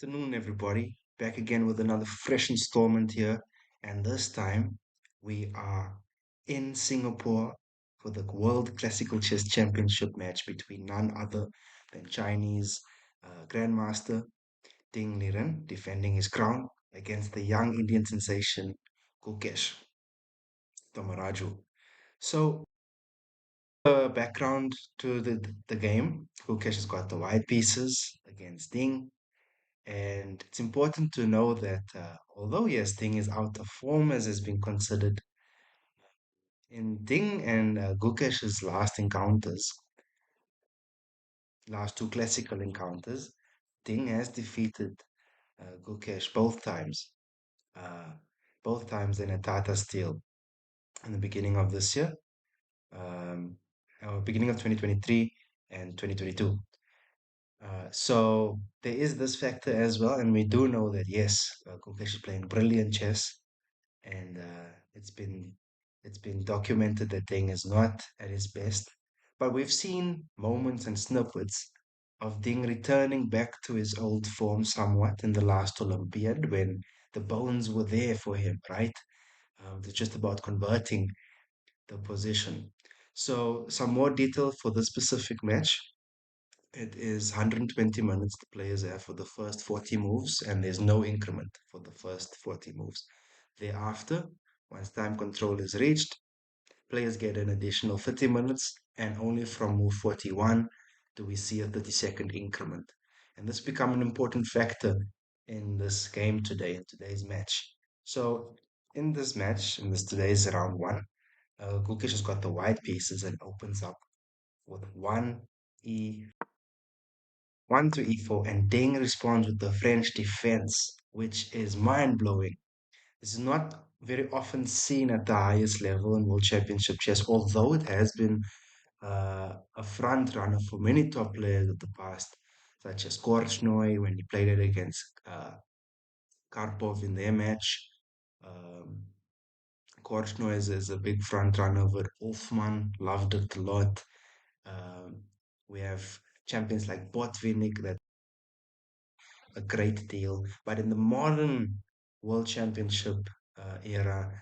Afternoon, everybody. Back again with another fresh installment here. And this time we are in Singapore for the World Classical Chess Championship match between none other than Chinese Grandmaster Ding Liren defending his crown against the young Indian sensation Gukesh Tomaraju. So, background to the game Gukesh has got the white pieces against Ding. And it's important to know that although yes, Ding is out of form as has been considered in Ding and Gukesh's last two classical encounters, Ding has defeated Gukesh uh, both times in a Tata Steel in the beginning of this year, um, or beginning of 2023 and 2022. So there is this factor as well, and we do know that yes, Gukesh is playing brilliant chess, and it's been documented that Deng is not at his best. But we've seen moments and snippets of Ding returning back to his old form somewhat in the last Olympiad when the bones were there for him, right? It's just about converting the position. So some more detail for this specific match. It is 120 minutes the players have for the first 40 moves, and there's no increment for the first 40 moves. Thereafter, once time control is reached, players get an additional 30 minutes, and only from move 41 do we see a 30-second increment. And this become an important factor in this game today, in today's match. So, in this match, in this today's round one, Gukesh has got the white pieces and opens up with 1 to e4, and Deng responds with the French defense, which is mind-blowing. This is not very often seen at the highest level in World Championship chess, although it has been a front runner for many top players of the past, such as Korchnoi when he played it against Karpov in their match. Um, Korchnoi is a big front runner with Wolfman, loved it a lot. Um, we have champions like Botvinnik that a great deal. But in the modern World Championship era,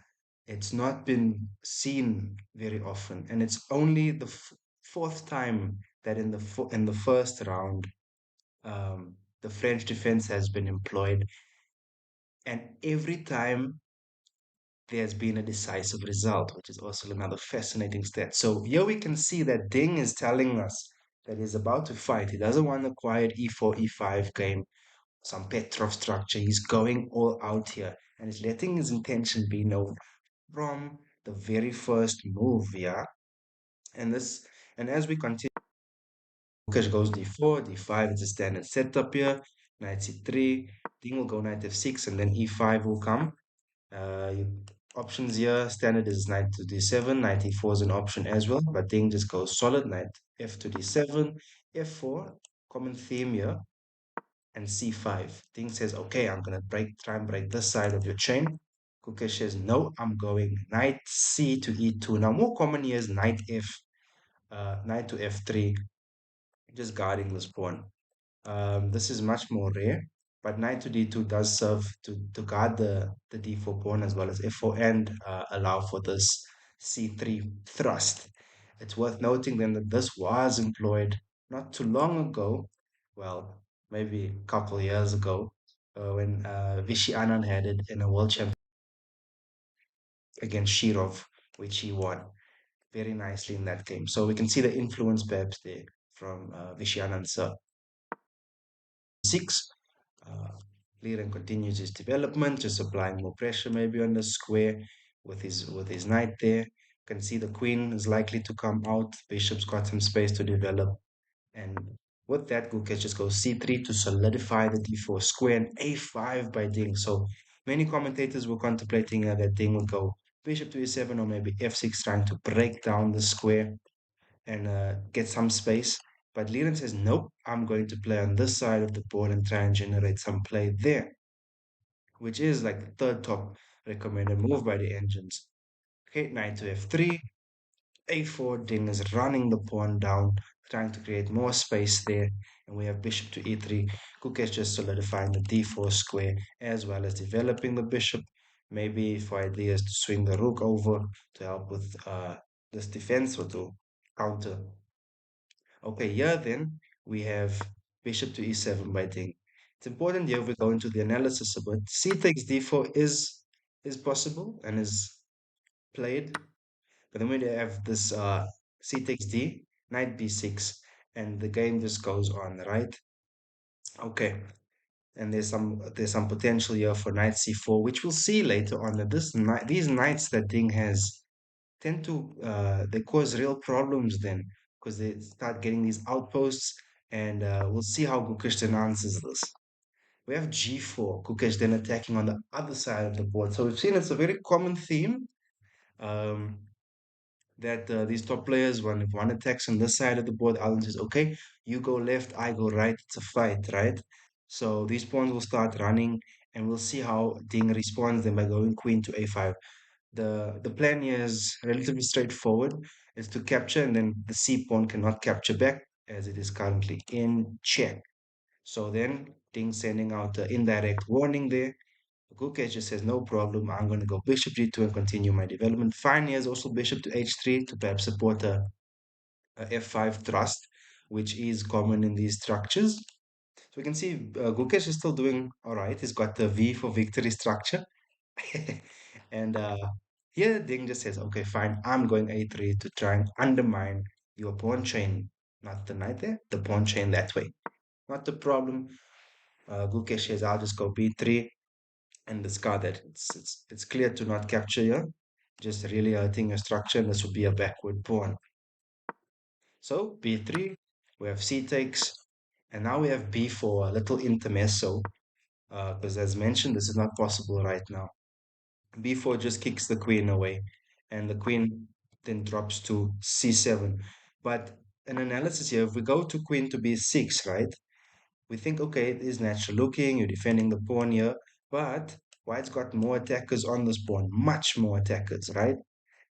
it's not been seen very often, and it's only the fourth time that in the first round, the French defense has been employed, and every time there's been a decisive result, which is also another fascinating stat. So here we can see that Ding is telling us that he's about to fight. He doesn't want a quiet e4, e5 game, some Petrov structure. He's going all out here and he's letting his intention be known from the very first move, yeah. And this, and as we continue, Gukesh goes d4, d5. It's a standard setup here. Knight c3. Ding will go knight f6, and then e5 will come. Options here, standard is knight to d7. Knight e4 is an option as well, but Ding just goes solid. Knight f to d7, f4. Common theme here, and c5. Ding says, okay, I'm gonna try and break this side of your chain. Gukesh says, no, I'm going knight c to e2. Now, more common here is knight to f3, just guarding this pawn. This is much more rare, but knight to d2 does serve to guard the d4 pawn as well as f4 and allow for this c3 thrust. It's worth noting then that this was employed not too long ago, well, maybe a couple years ago, when Vishy Anand had it in a world championship against Shirov, which he won very nicely in that game. So we can see the influence perhaps there from Vishy Anand sir. 6. Uh, Liren continues his development, just applying more pressure maybe on the square with his knight there. You can see the queen is likely to come out. Bishop's got some space to develop. And with that, Gukesh just goes c3 to solidify the d4 square and a5 by Ding. So many commentators were contemplating that Ding would go bishop to e7 or maybe f6, trying to break down the square and get some space. But Liren says, nope, I'm going to play on this side of the board and try and generate some play there, which is like the third top recommended move by the engines. Okay, knight to f3, a4, Ding is running the pawn down trying to create more space there. And we have bishop to e3. Gukesh just solidifying the d4 square as well as developing the bishop. Maybe for ideas to swing the rook over to help with this defense or to counter. Okay, here then we have bishop to e7 by Ding. It's important here we go into the analysis a bit. C takes d4 is possible and is played, but then we have this c takes d, knight b6, and the game just goes on, right? Okay, and there's some potential here for knight c4, which we'll see later on that these knights that Ding has tend to they cause real problems then because they start getting these outposts, and we'll see how Gukesh then answers this. We have g4, Gukesh then attacking on the other side of the board. So we've seen it's a very common theme. Um, that these top players, when if one attacks on this side of the board, Alan says, okay, you go left, I go right, it's a fight, right? So these pawns will start running, and we'll see how Ding responds then by going queen to a5. The plan here is relatively straightforward. It's to capture, and then the c pawn cannot capture back as it is currently in check. So then Ding sending out an indirect warning there. Gukesh just says, no problem, I'm going to go bishop g2 and continue my development. Fine, he has also bishop to h3 to perhaps support a f5 thrust, which is common in these structures. So we can see Gukesh is still doing all right. He's got the V for victory structure. And here Ding just says, okay, fine, I'm going a3 to try and undermine your pawn chain. Not the knight there, the pawn chain that way. Not the problem. Gukesh says, I'll just go b3 and discard that. It's clear to not capture here, just really hurting your structure, and this would be a backward pawn. So b3, we have c takes, and now we have b4, a little intermezzo, because as mentioned, this is not possible right now. b4 just kicks the queen away, and the queen then drops to c7. But an analysis here, if we go to queen to b6, right? We think, okay, it is natural looking, you're defending the pawn here, but white's got more attackers on this pawn, much more attackers, right?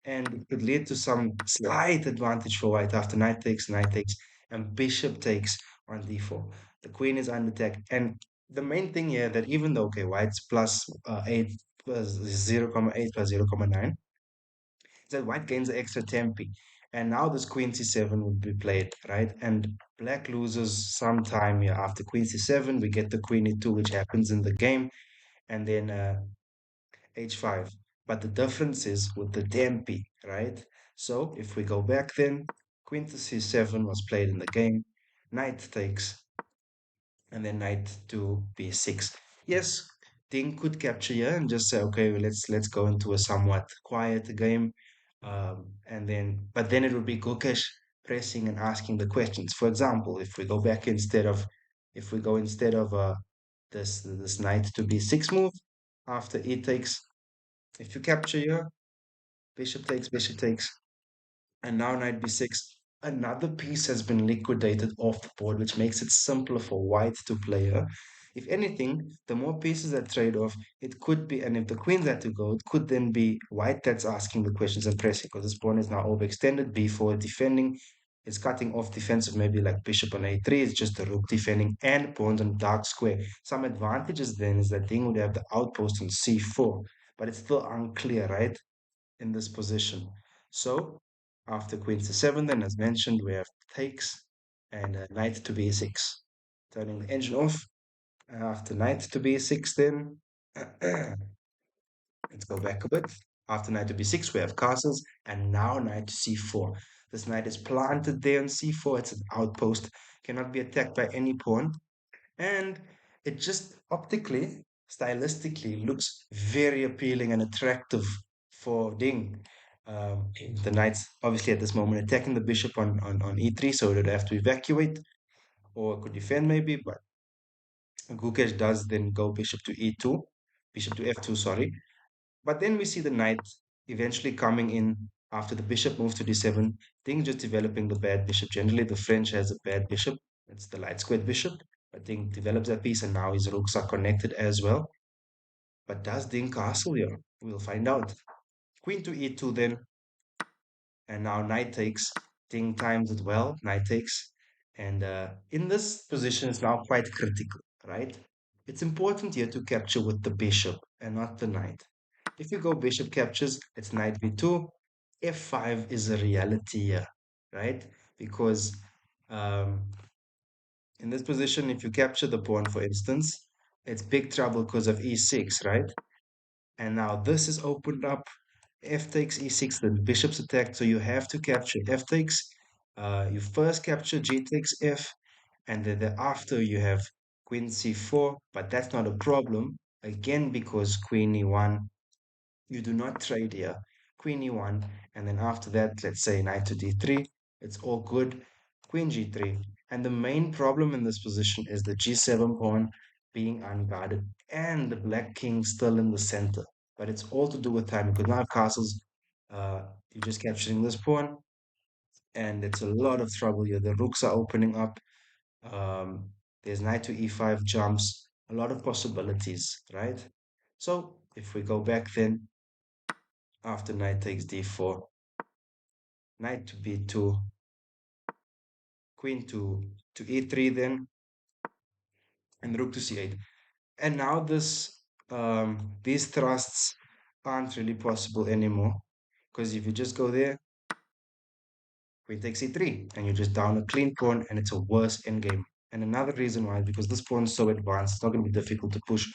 And it could lead to some slight advantage for white after knight takes, and bishop takes on d4. The queen is under attack, and the main thing here that even though, okay, white's plus 8 plus 0, 0,8 plus 0, 0,9, is that white gains the extra tempi. And now this queen c7 would be played, right? And black loses some time here. After queen c7, we get the queen e2, which happens in the game, and then h5. But the difference is with the tempi, right? So if we go back then, queen to c7 was played in the game, knight takes, and then knight to b6. Yes, Ding could capture here and just say, okay, well, let's go into a somewhat quiet game, and then but then it would be Gukesh pressing and asking the questions. For example, if we go instead of this knight to b6 move after e takes, if you capture here, bishop takes, and now knight b6. Another piece has been liquidated off the board, which makes it simpler for white to play here. If anything, the more pieces that trade off, it could be, and if the queens had to go, it could then be white that's asking the questions and pressing, because this pawn is now overextended. b4 defending, it's cutting off defensive, maybe like bishop on a3, it's just the rook defending and pawns on dark square. Some advantages then is that Ding would have the outpost on c4, but it's still unclear, right? In this position. So after queen c7, then as mentioned, we have takes and knight to b6. Turning the engine off. After knight to b6, then let's go back a bit. After knight to b6, we have castles, and now knight to c4. This knight is planted there on c4. It's an outpost, cannot be attacked by any pawn, and it just optically, stylistically looks very appealing and attractive for Ding. The knights obviously at this moment attacking the bishop on e3, so it would have to evacuate or could defend maybe, but Gukesh does then go bishop to e2, bishop to f2, sorry. But then we see the knight eventually coming in after the bishop moves to d7. Ding just developing the bad bishop. Generally, the French has a bad bishop. It's the light squared bishop. But Ding develops that piece, and now his rooks are connected as well. But does Ding castle here? We'll find out. Queen to e2 then, and now knight takes. Ding times it well, knight takes. And in this position, it's now quite critical, right? It's important here to capture with the bishop and not the knight. If you go bishop captures, it's knight b2. f5 is a reality here, right? Because um, in this position, if you capture the pawn, for instance, it's big trouble because of e6, right? And now this is opened up. F takes e6, then bishop's attacked, so you have to capture f takes. You first capture g takes f, and then thereafter you have queen c4, but that's not a problem, again, because queen e1, you do not trade here. Queen e1, and then after that, let's say knight to d3, it's all good. Queen g3. And the main problem in this position is the g7 pawn being unguarded and the black king still in the center. But it's all to do with time because now castles, uh, you're just capturing this pawn, and it's a lot of trouble here. The rooks are opening up. Um, there's knight to e5 jumps, a lot of possibilities, right? So if we go back then, after knight takes d4, knight to b2, queen to e3 then, and rook to c8. And now these thrusts aren't really possible anymore because if you just go there, queen takes e3, and you're just down a clean pawn, and it's a worse endgame. And another reason why is because this pawn is so advanced, it's not going to be difficult to push.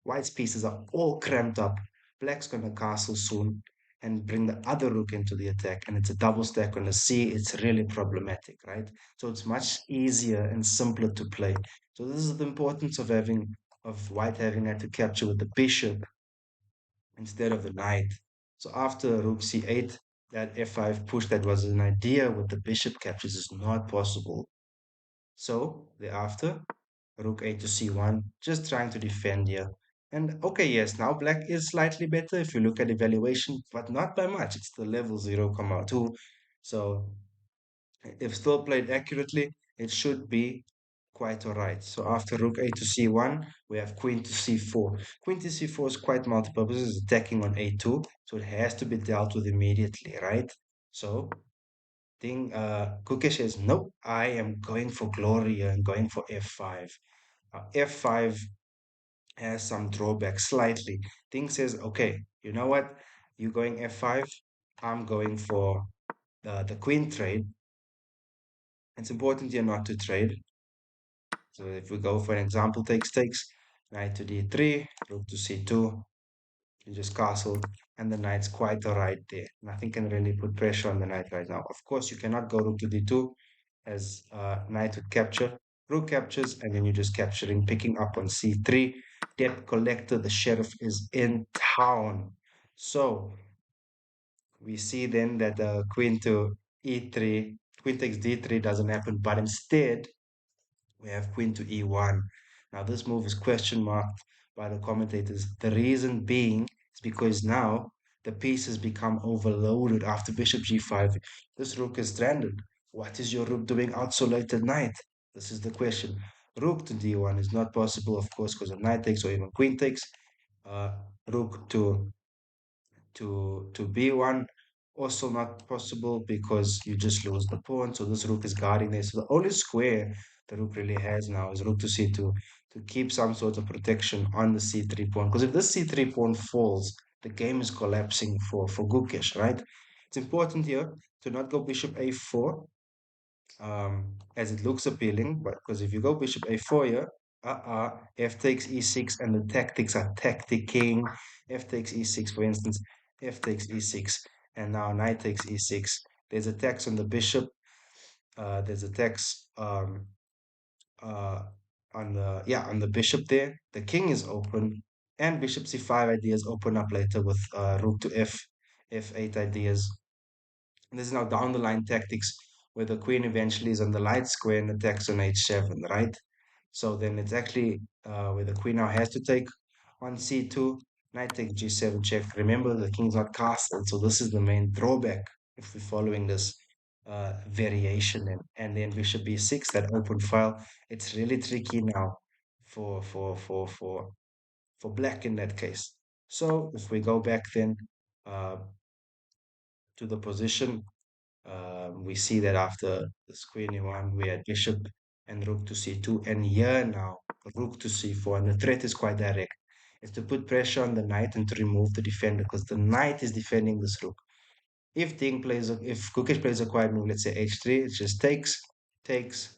White's pieces are all cramped up. Black's going to castle soon and bring the other rook into the attack, and it's a double stack on the c. It's really problematic, right? So it's much easier and simpler to play. So this is the importance of white having had to capture with the bishop instead of the knight. So after rook c8, that f5 push that was an idea with the bishop captures is not possible. So thereafter, rook a to c1, just trying to defend here. And okay, yes, now black is slightly better if you look at evaluation, but not by much. It's the level 0,2. So if still played accurately, it should be quite all right. So after rook a to c1, we have queen to c4. Queen to c4 is quite multi-purpose, it's attacking on a2, so it has to be dealt with immediately, right? So Gukesh says, nope, I am going for glory and going for f5. F5 has some drawback slightly. Thing says, okay, you know what? You're going f5. I'm going for the queen trade. It's important here not to trade. So if we go for an example, takes, knight to d3, rook to c2, you just castle, and the knight's quite all right there. Nothing can really put pressure on the knight right now. Of course, you cannot go rook to d2 as knight would capture. Rook captures, and then you're just capturing, picking up on c3. Debt collector, the sheriff is in town. So we see then that queen to e3, queen takes d3 doesn't happen, but instead we have queen to e1. Now, this move is question marked by the commentators. The reason being is because now the piece has become overloaded after bishop g5. This rook is stranded. What is your rook doing out so late at night? This is the question. Rook to d1 is not possible, of course, because of knight takes or even queen takes. Uh, rook to b1 also not possible because you just lose the pawn, so this rook is guarding there. So the only square the rook really has now is rook to c2 to keep some sort of protection on the c3 pawn, because if this c3 pawn falls, the game is collapsing for Gukesh, right? It's important here to not go bishop a4 as it looks appealing, but because if you go bishop a4 here, f takes e6, and the tactics are tacticking. F takes e6, for instance, f takes e6, and now knight takes e6. There's attacks on the bishop. There's attacks uh, on the bishop there. The king is open, and bishop c5 ideas open up later with rook to f8 ideas. This is now down the line tactics where the queen eventually is on the light square and attacks on h7, right? So then it's actually where the queen now has to take on c2, knight takes g7 check. Remember, the king's not castled, so this is the main drawback if we're following this variation. And then bishop b6, that open file. It's really tricky now for for for for for black in that case. So if we go back then uh, to the position. We see that after this queen e1, we had bishop and rook to c2, and here now, rook to c4, and the threat is quite direct. It's to put pressure on the knight and to remove the defender, because the knight is defending this rook. If Gukesh plays a quiet move, let's say h3, it just takes, takes,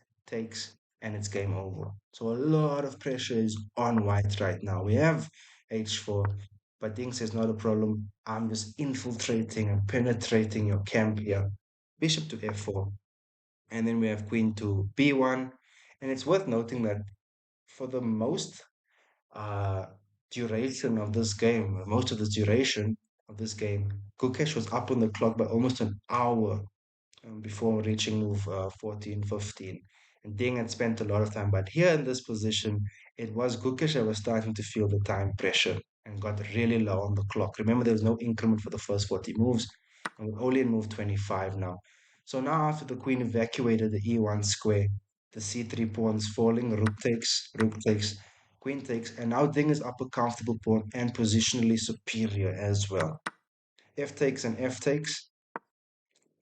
and it's game over. So a lot of pressure is on white right now. We have h4, but Ding says not a problem. I'm just infiltrating and penetrating your camp here. Bishop to f4, and then we have queen to b1, and it's worth noting that for the most uh, duration of this game, most of the duration of this game, Gukesh was up on the clock by almost an hour before reaching move 14, 15. And Ding had spent a lot of time. But here in this position, it was Gukesh that was starting to feel the time pressure and got really low on the clock. Remember, there was no increment for the first 40 moves, and we're only in move 25 now. So now, after the queen evacuated the e1 square, the c3 pawn's falling, rook takes, queen takes, and now Ding is up a comfortable pawn and positionally superior as well. F takes and F takes.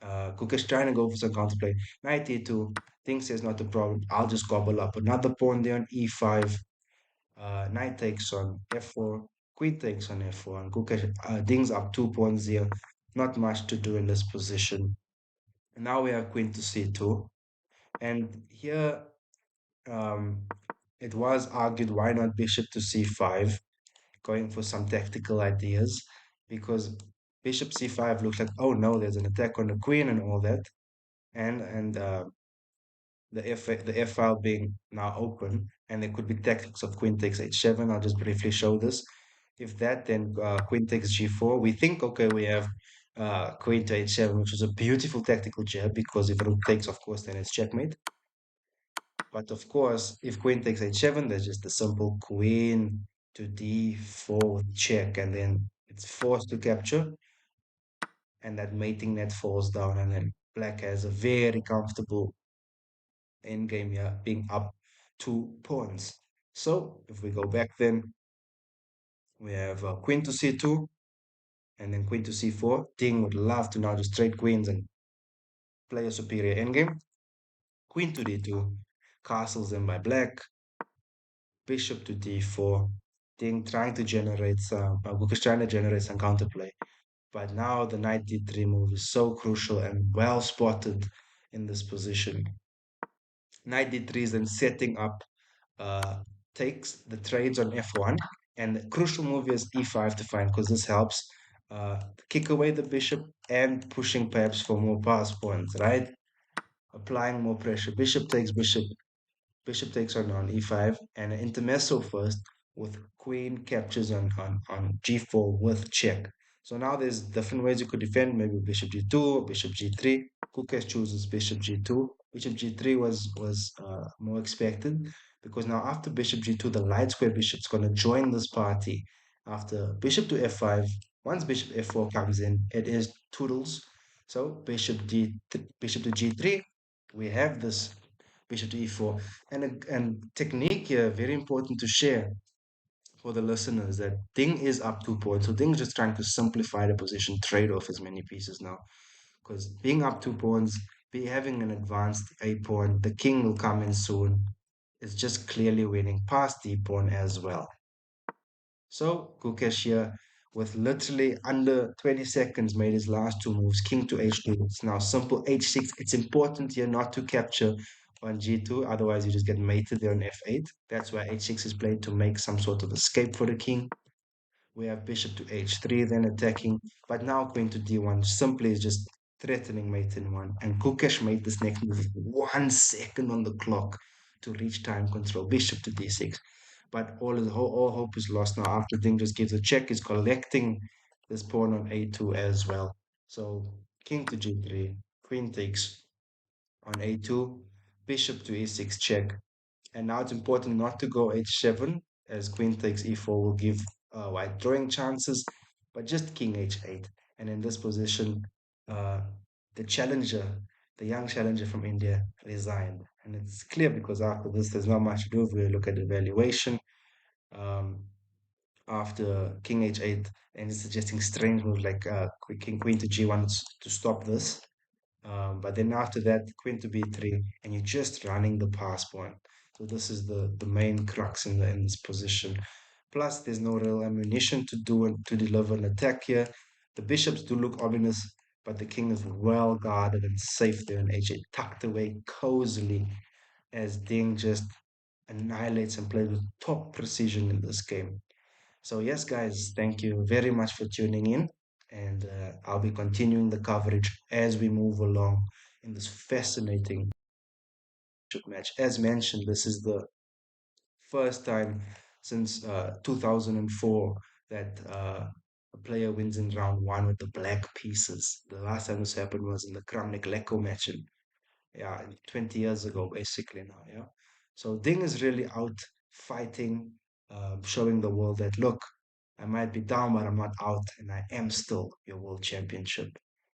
Gukesh trying to go for some counterplay. Knight e2. Ding says not a problem. I'll just gobble up another pawn there on e5. Knight takes on f4. Queen takes on f4. And Gukesh, Ding's up 2 pawns here. Not much to do in this position. And now we have queen to c2. And here um, it was argued why not bishop to c5, going for some tactical ideas, because bishop c5 looks like, oh no, there's an attack on the queen and all that. And the F file being now open, and there could be tactics of queen takes h7. I'll just briefly show this. If that, then queen takes g4. We think, okay, we have queen to h7, which is a beautiful tactical jab, because if rook takes, of course, then it's checkmate. But of course, if queen takes h7, there's just a simple queen to d4 check, and then it's forced to capture, and that mating net falls down, and then black has a very comfortable endgame here, being up 2 pawns. So if we go back, then we have queen to c2 and then queen to c4. Ding would love to now just trade queens and play a superior endgame. Queen to d2, castles in by black. Bishop to d4. Ding trying to generate some, Gukesh trying to generate some counterplay. But now the knight d3 move is so crucial and well spotted in this position. Knight d3 is then setting up, uh, takes the trades on f1, and the crucial move is e5 to find, because this helps kick away the bishop and pushing perhaps for more pass points, right? Applying more pressure. Bishop takes on e5, and an intermezzo first with queen captures on g4 with check. So now there's different ways you could defend, maybe bishop g2, bishop g3. Gukesh chooses bishop g2. Bishop g3 was more expected, because now after bishop g2, the light square bishop's going to join this party. After bishop to f5, once bishop f4 comes in, it is toodles. So bishop to g3, we have this bishop to e4. And technique here, very important to share for the listeners, that Ding is up 2 points. So Ding is just trying to simplify the position, trade off as many pieces now. Because being up 2 pawns, be having an advanced a pawn, the king will come in soon. It's just clearly winning past d pawn as well. So Gukesh here, with literally under 20 seconds, made his last 2 moves. King to h2. It's now simple h6. It's important here not to capture on g2, otherwise you just get mated there on f8. That's why h6 is played, to make some sort of escape for the king. We have bishop to h3 then attacking, but now queen to d1 simply is just threatening mate in one. And Gukesh made this next move 1 second on the clock to reach time control. Bishop to d6. But all hope is lost now. After Ding just gives a check, he's collecting this pawn on a2 as well. So king to g3, queen takes on a2, bishop to e6 check. And now it's important not to go h7, as queen takes e4 will give white drawing chances, but just king h8. And in this position, uh, the challenger, the young challenger from India, resigned. And it's clear, because after this, there's not much to do. If we look at the valuation, um, after king h8, and it's suggesting strange moves like queen to g1 to stop this. But then after that, queen to b3, and you're just running the pass pawn. So this is the main crux in this position. Plus, there's no real ammunition to deliver an attack here. The bishops do look ominous, but the king is well guarded and safe there, and AJ tucked away cozily as Ding just annihilates and plays with top precision in this game. So, yes, guys, thank you very much for tuning in. And I'll be continuing the coverage as we move along in this fascinating match. As mentioned, this is the first time since 2004 that a player wins in round one with the black pieces. The last time this happened was in the Kramnik Leko match in, yeah, 20 years ago, basically now, yeah. So Ding is really out fighting, showing the world that, look, I might be down, but I'm not out, and I am still your world championship.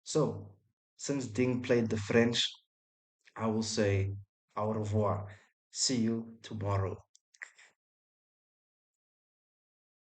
So, since Ding played the French, I will say au revoir. See you tomorrow.